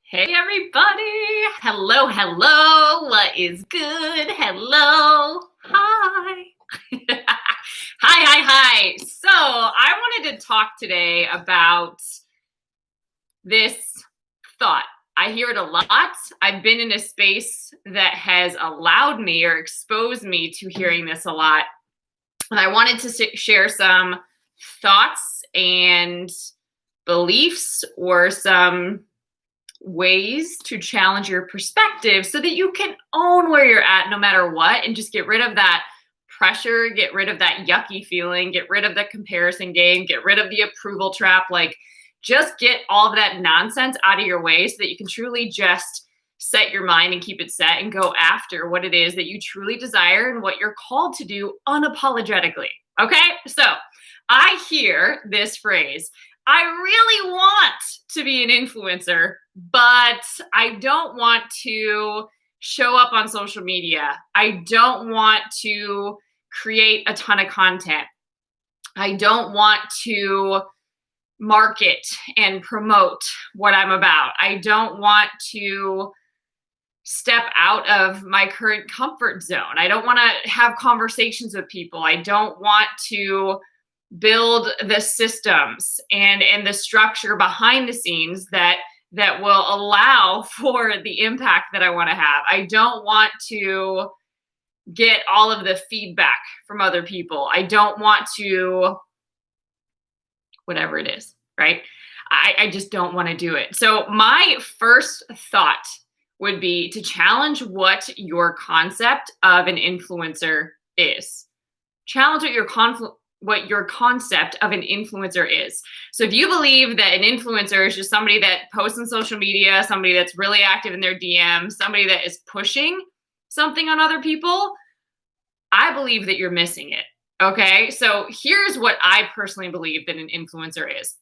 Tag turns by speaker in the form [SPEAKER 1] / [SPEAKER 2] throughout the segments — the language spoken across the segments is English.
[SPEAKER 1] Hey everybody! Hello, hello! What is good? Hello! Hi! Hi! So, I wanted to talk today about this thought. I hear it a lot. I've been in a space that has allowed me or exposed me to hearing this a lot. And I wanted to share some thoughts and beliefs or some ways to challenge your perspective so that you can own where you're at no matter what and just get rid of that pressure, get rid of that yucky feeling, get rid of the comparison game, get rid of the approval trap. Like, just get all of that nonsense out of your way so that you can truly just set your mind and keep it set and go after what it is that you truly desire and what you're called to do unapologetically. Okay? So I hear this phrase: I really want to be an influencer, but I don't want to show up on social media. I don't want to create a ton of content. I don't want to market and promote what I'm about. I don't want to step out of my current comfort zone. I don't want to have conversations with people. I don't want to build the systems and the structure behind the scenes that will allow for the impact that I want to have. I don't want to get all of the feedback from other people. I don't want to, whatever it is, right? I just don't want to do it. So my first thought would be to challenge what your concept of an influencer is. Challenge what your concept of an influencer is. So if you believe that an influencer is just somebody that posts on social media, somebody that's really active in their DMs, somebody that is pushing something on other people, I believe that you're missing it. Okay? So here's what I personally believe that an influencer is.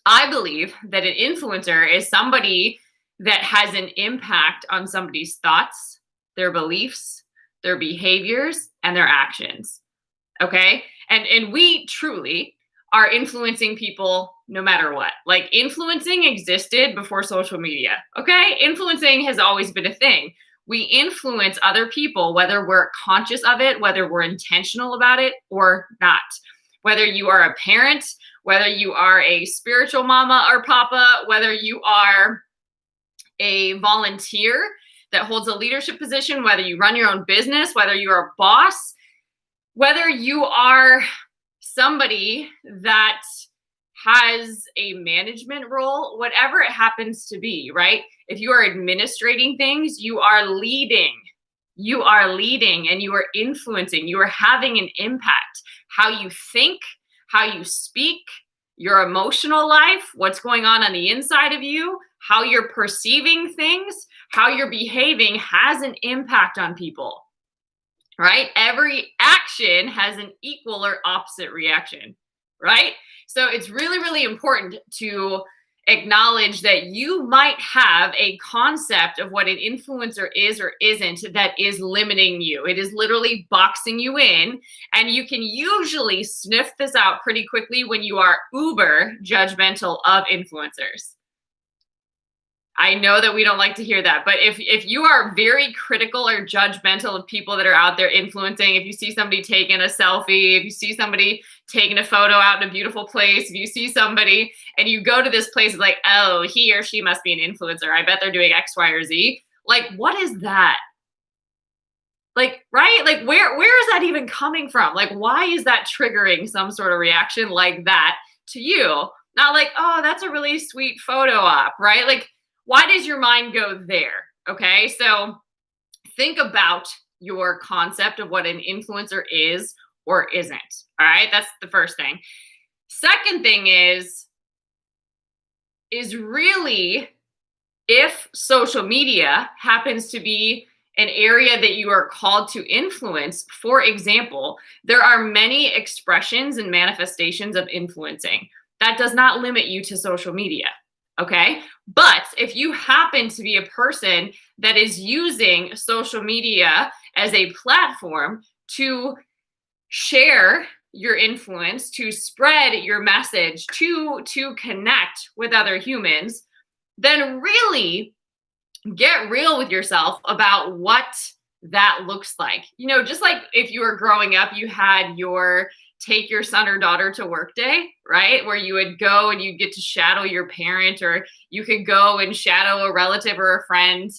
[SPEAKER 1] I believe that an influencer is somebody that has an impact on somebody's thoughts, their beliefs, their behaviors, and their actions. Okay? And we truly are influencing people no matter what. Like, influencing existed before social media. Okay? Influencing has always been a thing. We influence other people, whether we're conscious of it, whether we're intentional about it or not. Whether you are a parent, whether you are a spiritual mama or papa, whether you are a volunteer that holds a leadership position, whether you run your own business, whether you're a boss, whether you are somebody that has a management role, whatever it happens to be, right? If you are administrating things, you are leading. You are leading and you are influencing. You are having an impact. How you think, how you speak, your emotional life, what's going on the inside of you, how you're perceiving things, how you're behaving has an impact on people. Right? Every action has an equal or opposite reaction, right? So it's really, really important to acknowledge that you might have a concept of what an influencer is or isn't that is limiting you. It is literally boxing you in, and you can usually sniff this out pretty quickly when you are uber judgmental of influencers. I know that we don't like to hear that, but if you are very critical or judgmental of people that are out there influencing, if you see somebody taking a selfie, if you see somebody taking a photo out in a beautiful place, if you see somebody and you go to this place like, oh, he or she must be an influencer, I bet they're doing X, Y, or Z. Like, what is that? Like, right? Like, where is that even coming from? Like, why is that triggering some sort of reaction like that to you? Not like, oh, that's a really sweet photo op, right? Like, why does your mind go there? Okay, so think about your concept of what an influencer is or isn't. All right, that's the first thing. Second thing is really, if social media happens to be an area that you are called to influence, for example, there are many expressions and manifestations of influencing. That does not limit you to social media. Okay. But if you happen to be a person that is using social media as a platform to share your influence, to spread your message, to connect with other humans, then really get real with yourself about what that looks like. You know, just like if you were growing up, you had your take your son or daughter to work day, right? Where you would go and you get to shadow your parent, or you could go and shadow a relative or a friend.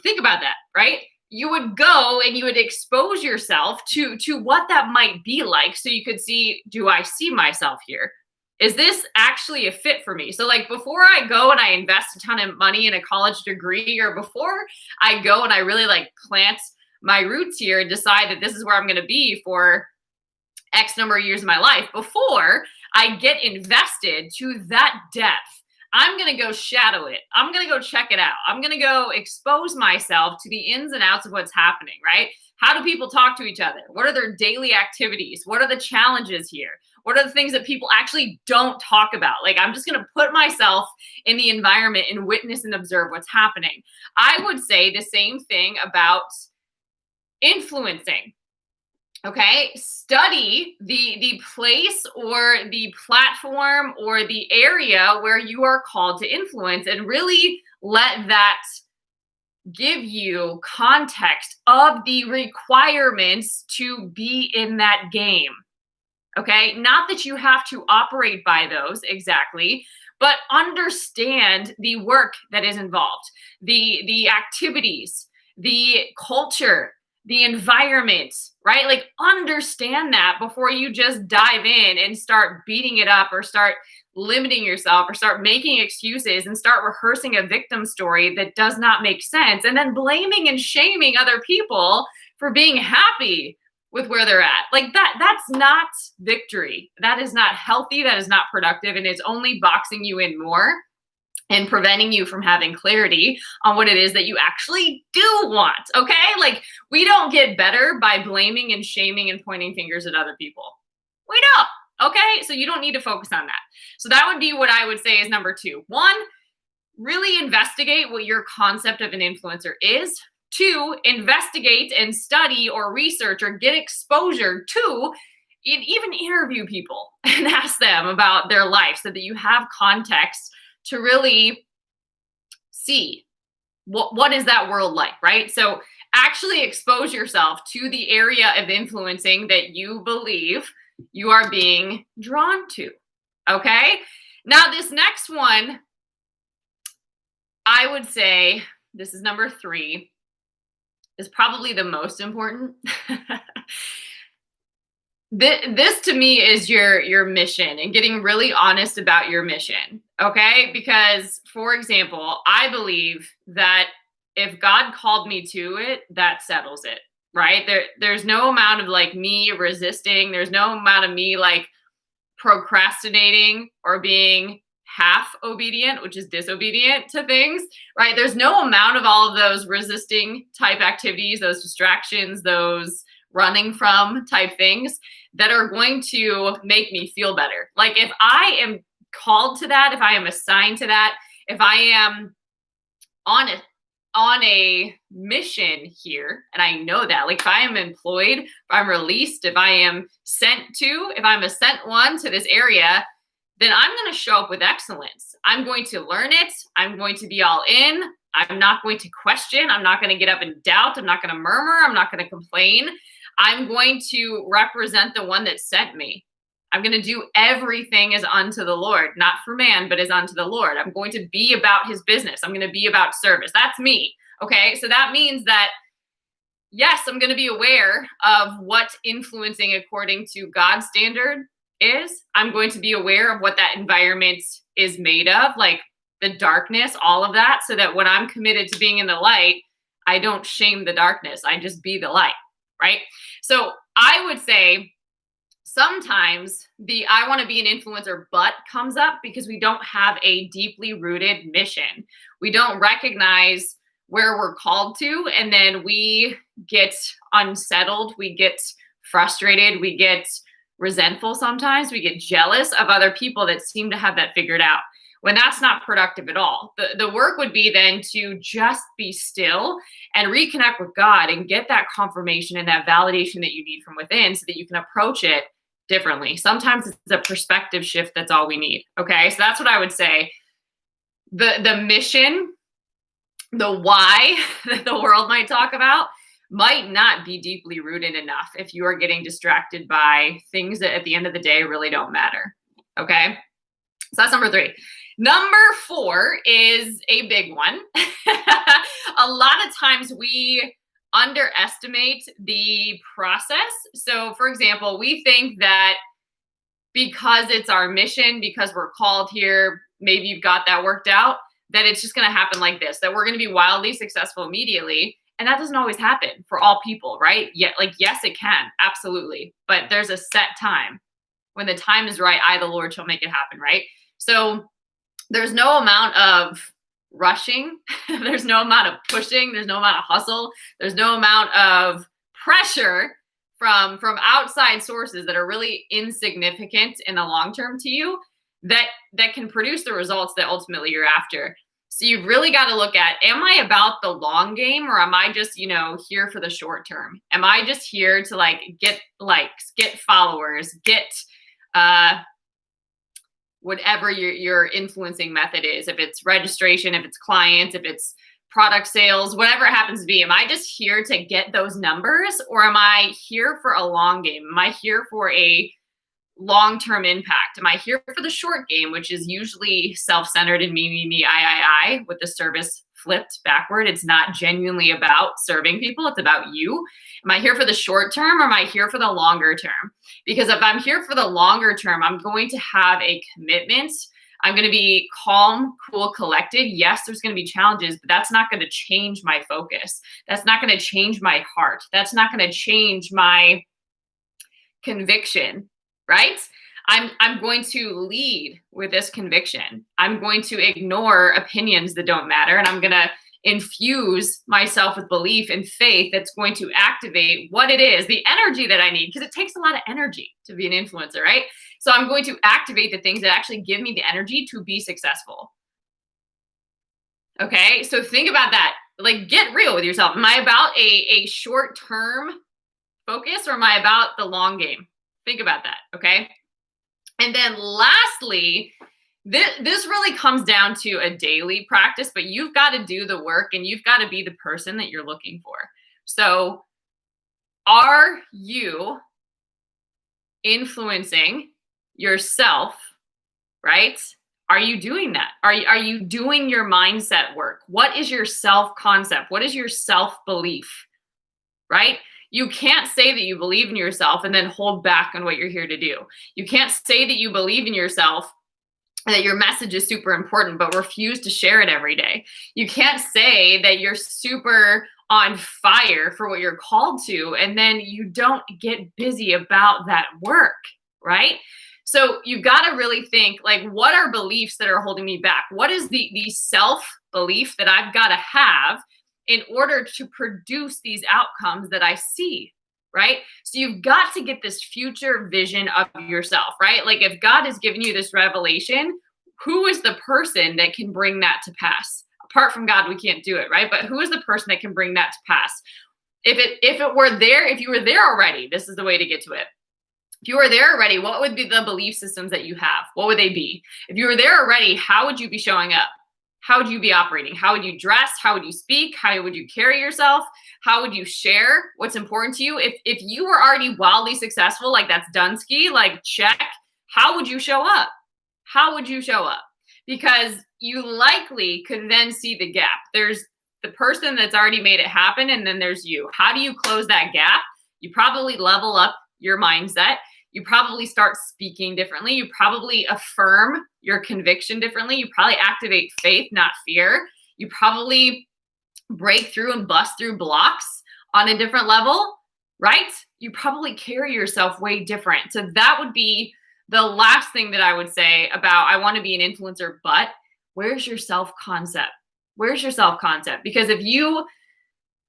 [SPEAKER 1] Think about that, right? You would go and you would expose yourself to what that might be like, so you could see, do I see myself here? Is this actually a fit for me? So like before I go and I invest a ton of money in a college degree, or before I go and I really like plant my roots here and decide that this is where I'm going to be for X number of years of my life, before I get invested to that depth, I'm going to go shadow it. I'm going to go check it out. I'm going to go expose myself to the ins and outs of what's happening, right? How do people talk to each other? What are their daily activities? What are the challenges here? What are the things that people actually don't talk about? Like, I'm just going to put myself in the environment and witness and observe what's happening. I would say the same thing about influencing. Okay, study the place or the platform or the area where you are called to influence, and really let that give you context of the requirements to be in that game. Okay, not that you have to operate by those exactly, but understand the work that is involved, the activities, the culture, the environment, right? Like, understand that before you just dive in and start beating it up, or start limiting yourself, or start making excuses and start rehearsing a victim story that does not make sense, and then blaming and shaming other people for being happy with where they're at. Like, that's not victory. That is not healthy. That is not productive. And it's only boxing you in more and preventing you from having clarity on what it is that you actually do want. Okay? Like, we don't get better by blaming and shaming and pointing fingers at other people. We don't. Okay? So you don't need to focus on that. So that would be what I would say is number 2. 1, really investigate what your concept of an influencer is. 2, investigate and study or research or get exposure to, even interview people and ask them about their life, so that you have context to really see what is that world like, right? So actually expose yourself to the area of influencing that you believe you are being drawn to. Okay? Now, this next one, I would say, this is number 3, is probably the most important. This to me is your mission, and getting really honest about your mission. Okay? Because, for example, I believe that if God called me to it, that settles it, right? There's no amount of like me resisting. There's no amount of me like procrastinating or being half obedient, which is disobedient to things, right? There's no amount of all of those resisting type activities, those distractions, those running from type things that are going to make me feel better. Like, if I am called to that, if I am assigned to that, if I am on a mission here, and I know that, like, if I am employed, if I'm released, if I am if I'm a sent one to this area, then I'm going to show up with excellence. I'm going to learn it. I'm going to be all in. I'm not going to question. I'm not going to get up and doubt. I'm not going to murmur. I'm not going to complain. I'm going to represent the one that sent me. I'm going to do everything as unto the Lord, not for man, but as unto the Lord. I'm going to be about his business. I'm going to be about service. That's me. Okay. So that means that, yes, I'm going to be aware of what influencing according to God's standard is. I'm going to be aware of what that environment is made of, like the darkness, all of that, so that when I'm committed to being in the light, I don't shame the darkness. I just be the light, right? So I would say sometimes the I want to be an influencer but comes up because we don't have a deeply rooted mission. We don't recognize where we're called to, and then we get unsettled, we get frustrated, we get resentful sometimes, we get jealous of other people that seem to have that figured out, when that's not productive at all. The work would be then to just be still and reconnect with God and get that confirmation and that validation that you need from within, so that you can approach it differently. Sometimes it's a perspective shift. That's all we need. Okay. So that's what I would say. the mission, the why that the world might talk about might not be deeply rooted enough if you are getting distracted by things that at the end of the day really don't matter. Okay. So that's number 3. Number 4 is a big one. A lot of times we underestimate the process. So for example, we think that because it's our mission, because we're called here, maybe you've got that worked out, that it's just going to happen like this, that we're going to be wildly successful immediately. And that doesn't always happen for all people, right? Yet, like, yes, it can, absolutely. But there's a set time. When the time is right, I, the Lord, shall make it happen, right? So there's no amount of rushing. There's no amount of pushing. There's no amount of hustle. There's no amount of pressure from outside sources that are really insignificant in the long term to you that can produce the results that ultimately you're after. So you've really got to look at, am I about the long game, or am I just, here for the short term? Am I just here to like get likes, get followers, get whatever your influencing method is, if it's registration, if it's clients, if it's product sales, whatever it happens to be. Am I just here to get those numbers, or am I here for a long game? Am I here for a long-term impact? Am I here for the short game, which is usually self-centered and me, I, with the service flipped backward? It's not genuinely about serving people. It's about you. Am I here for the short term, or am I here for the longer term? Because if I'm here for the longer term, I'm going to have a commitment. I'm going to be calm, cool, collected. Yes, there's going to be challenges, but that's not going to change my focus. That's not going to change my heart. That's not going to change my conviction, right? I'm going to lead with this conviction. I'm going to ignore opinions that don't matter, and I'm going to infuse myself with belief and faith that's going to activate what it is, the energy that I need, because it takes a lot of energy to be an influencer, right? So I'm going to activate the things that actually give me the energy to be successful. Okay, so think about that. Like, get real with yourself. Am I about a short-term focus, or am I about the long game? Think about that, okay? And then lastly, this really comes down to a daily practice, but you've got to do the work, and you've got to be the person that you're looking for. So are you influencing yourself, right? Are you doing that? Are you doing your mindset work? What is your self-concept? What is your self-belief, right? You can't say that you believe in yourself and then hold back on what you're here to do. You can't say that you believe in yourself and that your message is super important, but refuse to share it every day. You can't say that you're super on fire for what you're called to, and then you don't get busy about that work, right? So you've got to really think, like, what are beliefs that are holding me back? What is the self-belief that I've got to have in order to produce these outcomes that I see, right? So you've got to get this future vision of yourself, right? Like, if God has given you this revelation, who is the person that can bring that to pass? Apart from God, we can't do it, right? But who is the person that can bring that to pass? If you were there already, this is the way to get to it. If you were there already, what would be the belief systems that you have? What would they be? If you were there already, how would you be showing up? How would you be operating? How would you dress? How would you speak? How would you carry yourself? How would you share what's important to you? If you were already wildly successful, like that's Dunsky, like check, how would you show up? How would you show up? Because you likely could then see the gap. There's the person that's already made it happen, and then there's you. How do you close that gap? You probably level up your mindset. You probably start speaking differently. You probably affirm your conviction differently. You probably activate faith, not fear. You probably break through and bust through blocks on a different level, right? You probably carry yourself way different. So that would be the last thing that I would say about, I want to be an influencer, but where's your self-concept? Where's your self-concept? Because if you,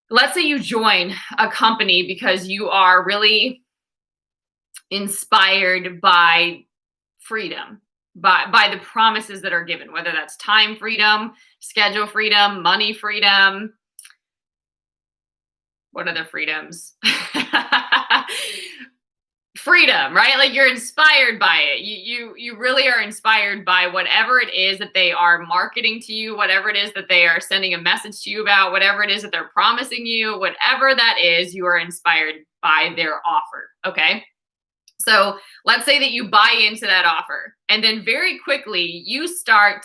[SPEAKER 1] let's say you join a company because you are really inspired by freedom, by the promises that are given, whether that's time freedom, schedule freedom, money freedom. What are the freedoms? freedom, right? Like you're inspired by it. You really are inspired by whatever it is that they are marketing to you, whatever it is that they are sending a message to you about, whatever it is that they're promising you, whatever that is, you are inspired by their offer. Okay. So let's say that you buy into that offer, and then very quickly you start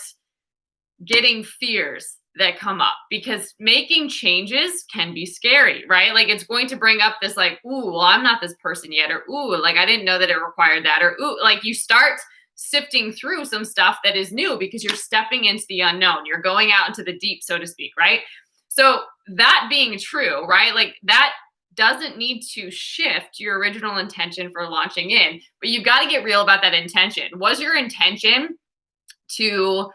[SPEAKER 1] getting fears that come up, because making changes can be scary, right? Like it's going to bring up this like, ooh, well, I'm not this person yet, or ooh, like I didn't know that it required that, or ooh, like you start sifting through some stuff that is new because you're stepping into the unknown. You're going out into the deep, so to speak, right? So that being true, right? Like that doesn't need to shift your original intention for launching in, but you've got to get real about that intention. Was your intention to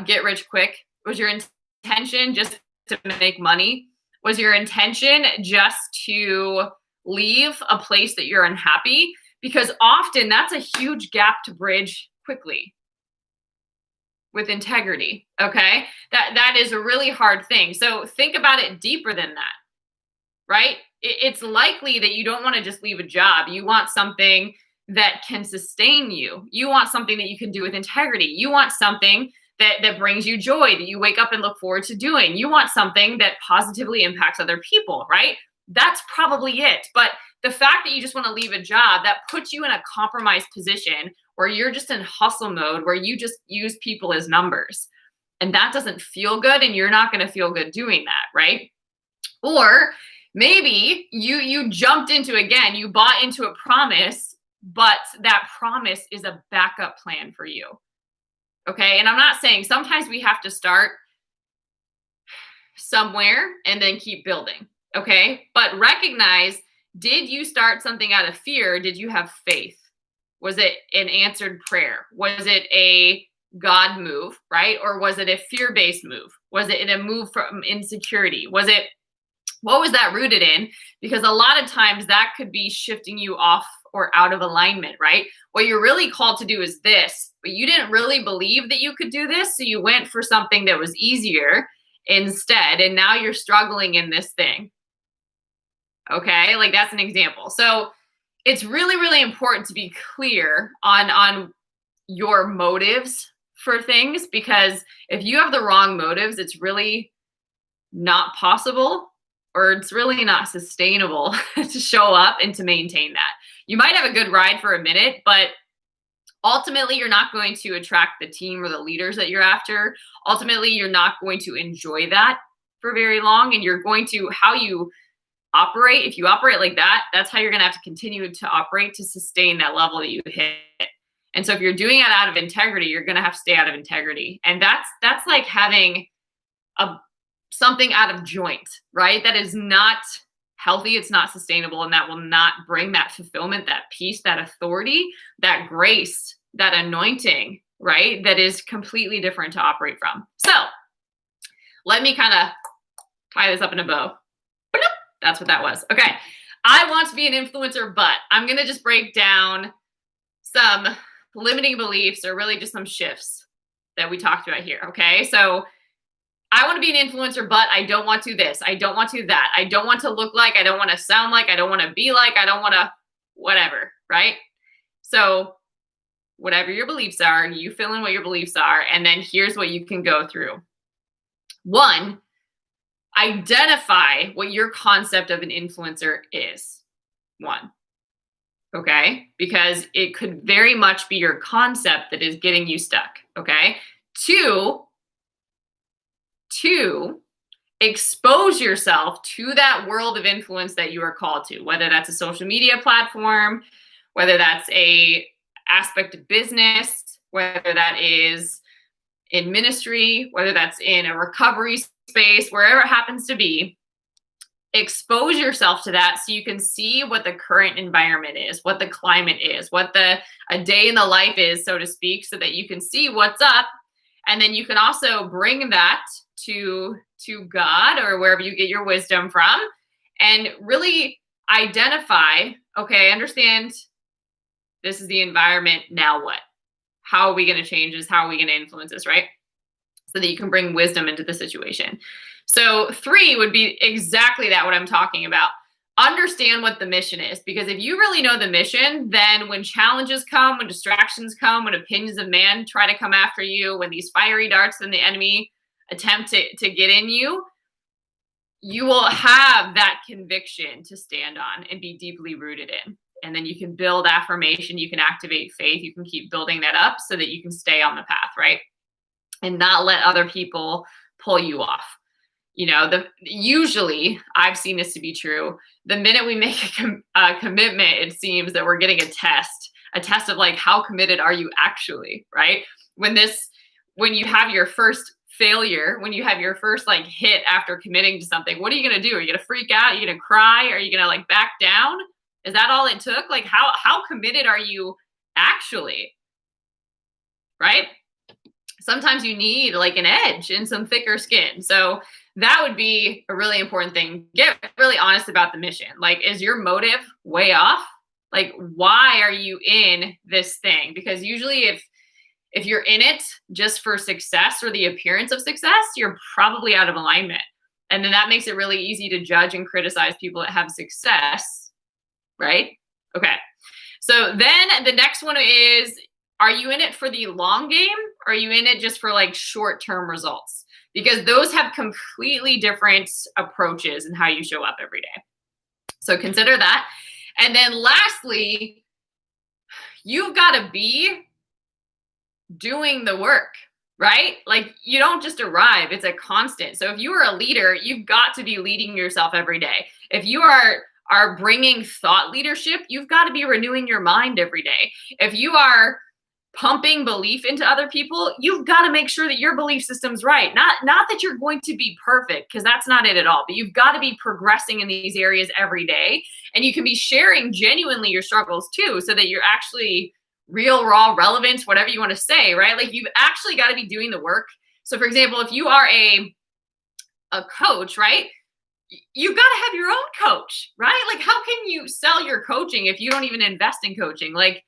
[SPEAKER 1] get rich quick? Was your intention just to make money? Was your intention just to leave a place that you're unhappy? Because often that's a huge gap to bridge quickly with integrity, okay? That is a really hard thing. So think about it deeper than that, right? It's likely that you don't want to just leave a job. You want something that can sustain you. You want something that you can do with integrity. You want something that brings you joy, that you wake up and look forward to doing. You want something that positively impacts other people, right? That's probably it. But the fact that you just want to leave a job, that puts you in a compromised position where you're just in hustle mode, where you just use people as numbers. And that doesn't feel good, and you're not going to feel good doing that, right? Or maybe you jumped into, again, you bought into a promise, but that promise is a backup plan for you. Okay. And I'm not saying, sometimes we have to start somewhere and then keep building. Okay. But recognize, did you start something out of fear? Did you have faith? Was it an answered prayer? Was it a God move, right? Or was it a fear-based move? Was it a move from insecurity? What was that rooted in? Because a lot of times that could be shifting you off or out of alignment, right? What you're really called to do is this, but you didn't really believe that you could do this. So you went for something that was easier instead. And now you're struggling in this thing. Okay. Like that's an example. So it's really, really important to be clear on your motives for things, because if you have the wrong motives, it's really not possible, or it's really not sustainable to show up and to maintain that. You might have a good ride for a minute, but ultimately you're not going to attract the team or the leaders that you're after. Ultimately, you're not going to enjoy that for very long. And you're going to, how you operate, if you operate like that, that's how you're going to have to continue to operate to sustain that level that you hit. And so if you're doing it out of integrity, you're going to have to stay out of integrity. And that's like having something out of joint, right? That is not healthy. It's not sustainable. And that will not bring that fulfillment, that peace, that authority, that grace, that anointing, right? That is completely different to operate from. So let me kind of tie this up in a bow. That's what that was. Okay. I want to be an influencer, but I'm going to just break down some limiting beliefs, or really just some shifts that we talked about here. Okay. So I want to be an influencer, but I don't want to this. I don't want to that. I don't want to look like, I don't want to sound like, I don't want to be like, I don't want to whatever, right? So whatever your beliefs are, you fill in what your beliefs are, and then here's what you can go through. 1, identify what your concept of an influencer is. 1. Okay? Because it could very much be your concept that is getting you stuck. Okay? 2, expose yourself to that world of influence that you are called to, whether that's a social media platform, whether that's a aspect of business, whether that is in ministry, whether that's in a recovery space, wherever it happens to be. Expose yourself to that so you can see what the current environment is, what the climate is, what a day in the life is, so to speak, so that you can see what's up. And then you can also bring that to God, or wherever you get your wisdom from, and really identify, okay, I understand this is the environment. Now what? How are we going to change this? How are we going to influence this, right? So that you can bring wisdom into the situation. So 3 would be exactly that, what I'm talking about. understand what the mission is, because if you really know the mission, then when challenges come, when distractions come, when opinions of man try to come after you, when these fiery darts from the enemy attempt to get in you, you will have that conviction to stand on and be deeply rooted in. And then you can build affirmation, you can activate faith, you can keep building that up so that you can stay on the path, right? And not let other people pull you off. You know, usually I've seen this to be true. The minute we make a commitment, it seems that we're getting a test of like, how committed are you actually, right? When you have your first failure, when you have your first like hit after committing to something, what are you going to do? Are you going to freak out? Are you going to cry? Are you going to like back down? Is that all it took? Like how committed are you actually? Right? Sometimes you need like an edge and some thicker skin. So that would be a really important thing. Get really honest about the mission. Like, is your motive way off? Like, why are you in this thing? Because usually if you're in it just for success or the appearance of success, you're probably out of alignment. And then that makes it really easy to judge and criticize people that have success, right? Okay. So then the next one is, are you in it for the long game? Or are you in it just for like short-term results? Because those have completely different approaches in how you show up every day. So consider that. And then lastly, you've got to be doing the work, right? Like you don't just arrive, it's a constant. So if you are a leader, you've got to be leading yourself every day. If you are bringing thought leadership, you've got to be renewing your mind every day. If you are pumping belief into other people, you've got to make sure that your belief system's right. Not that you're going to be perfect, because that's not it at all, but you've got to be progressing in these areas every day. And you can be sharing genuinely your struggles too, so that you're actually real, raw, relevant, whatever you want to say, right? Like you've actually got to be doing the work. So for example, if you are a coach, right? You've got to have your own coach, right? Like how can you sell your coaching if you don't even invest in coaching? Like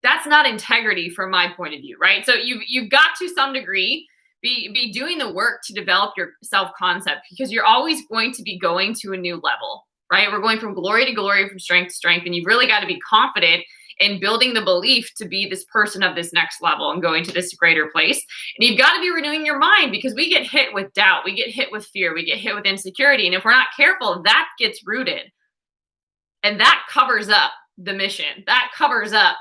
[SPEAKER 1] that's not integrity from my point of view, right? So you've got to some degree be doing the work to develop your self-concept, because you're always going to be going to a new level, right? We're going from glory to glory, from strength to strength, and you've really got to be confident in building the belief to be this person of this next level and going to this greater place. And you've got to be renewing your mind, because we get hit with doubt, we get hit with fear, we get hit with insecurity. And if we're not careful, that gets rooted. And that covers up the mission. That covers up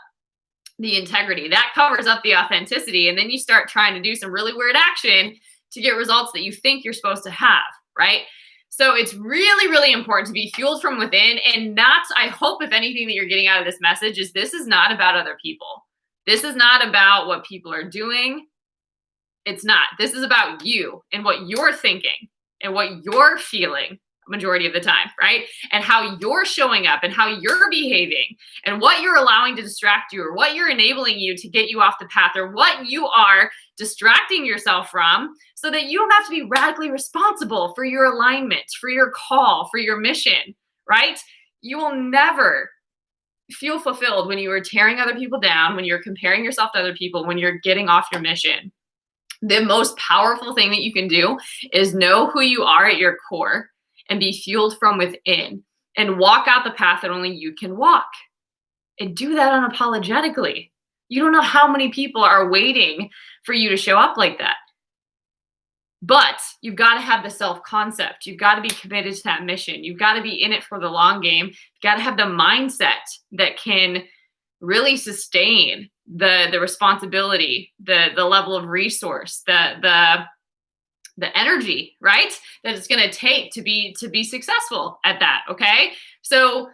[SPEAKER 1] the integrity. That covers up the authenticity. And then you start trying to do some really weird action to get results that you think you're supposed to have, right? So it's really, really important to be fueled from within, and not, I hope if anything that you're getting out of this message is this is not about other people. This is not about what people are doing. It's not. This is about you and what you're thinking and what you're feeling majority of the time, right? And how you're showing up and how you're behaving and what you're allowing to distract you, or what you're enabling you to get you off the path, or what you are distracting yourself from, so that you don't have to be radically responsible for your alignment, for your call, for your mission, right? You will never feel fulfilled when you are tearing other people down, when you're comparing yourself to other people, when you're getting off your mission. The most powerful thing that you can do is know who you are at your core and be fueled from within, and walk out the path that only you can walk, and do that unapologetically. You don't know how many people are waiting for you to show up like that. But you've got to have the self-concept. You've got to be committed to that mission. You've got to be in it for the long game. You've got to have the mindset that can really sustain the responsibility, the level of resource, the energy, right? That it's going to take to be successful at that. Okay. So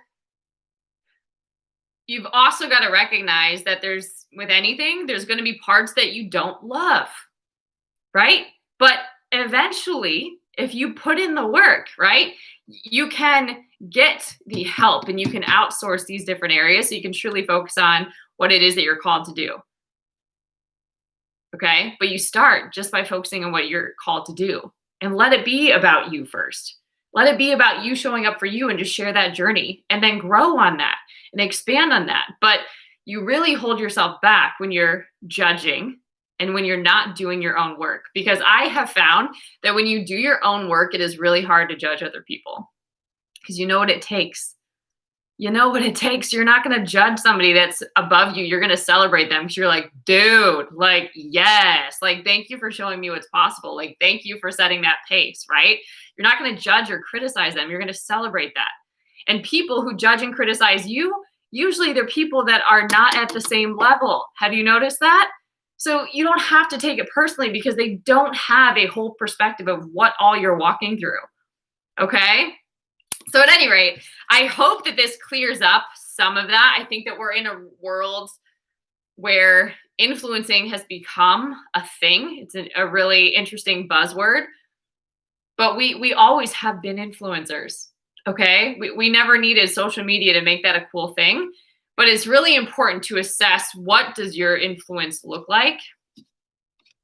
[SPEAKER 1] you've also got to recognize that with anything, there's going to be parts that you don't love, right? But eventually, if you put in the work, right, you can get the help and you can outsource these different areas so you can truly focus on what it is that you're called to do. Okay. But you start just by focusing on what you're called to do, and let it be about you first. Let it be about you showing up for you, and just share that journey, and then grow on that and expand on that. But you really hold yourself back when you're judging and when you're not doing your own work, because I have found that when you do your own work, it is really hard to judge other people. because you know what it takes. You know what it takes. You're not going to judge somebody that's above you. You're going to celebrate them because you're like, dude, like, yes, like, thank you for showing me what's possible. Like, thank you for setting that pace, right? You're not going to judge or criticize them. You're going to celebrate that. And people who judge and criticize you, usually they're people that are not at the same level. Have you noticed that? So you don't have to take it personally because they don't have a whole perspective of what all you're walking through. Okay? So at any rate, I hope that this clears up some of that. I think that we're in a world where influencing has become a thing. It's a really interesting buzzword, but we always have been influencers, okay? We never needed social media to make that a cool thing, but it's really important to assess, what does your influence look like?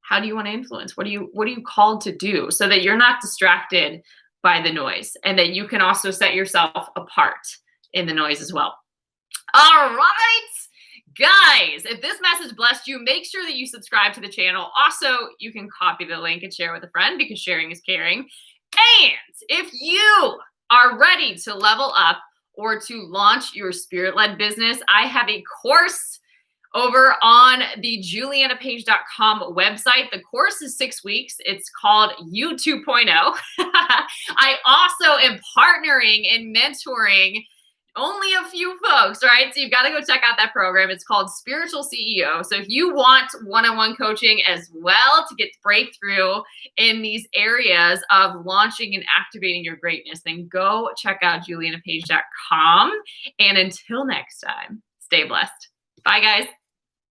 [SPEAKER 1] How do you want to influence? What are you called to do, so that you're not distracted by the noise, and that you can also set yourself apart in the noise as well. All right, guys, if this message blessed you, make sure that you subscribe to the channel. Also, you can copy the link and share with a friend, because sharing is caring. And if you are ready to level up or to launch your spirit-led business, I have a course over on the julianapage.com website. The course is 6 weeks. It's called You 2.0. I also am partnering and mentoring only a few folks, right? So you've got to go check out that program. It's called Spiritual CEO. So if you want one-on-one coaching as well to get breakthrough in these areas of launching and activating your greatness, then go check out julianapage.com. And until next time, stay blessed. Bye, guys.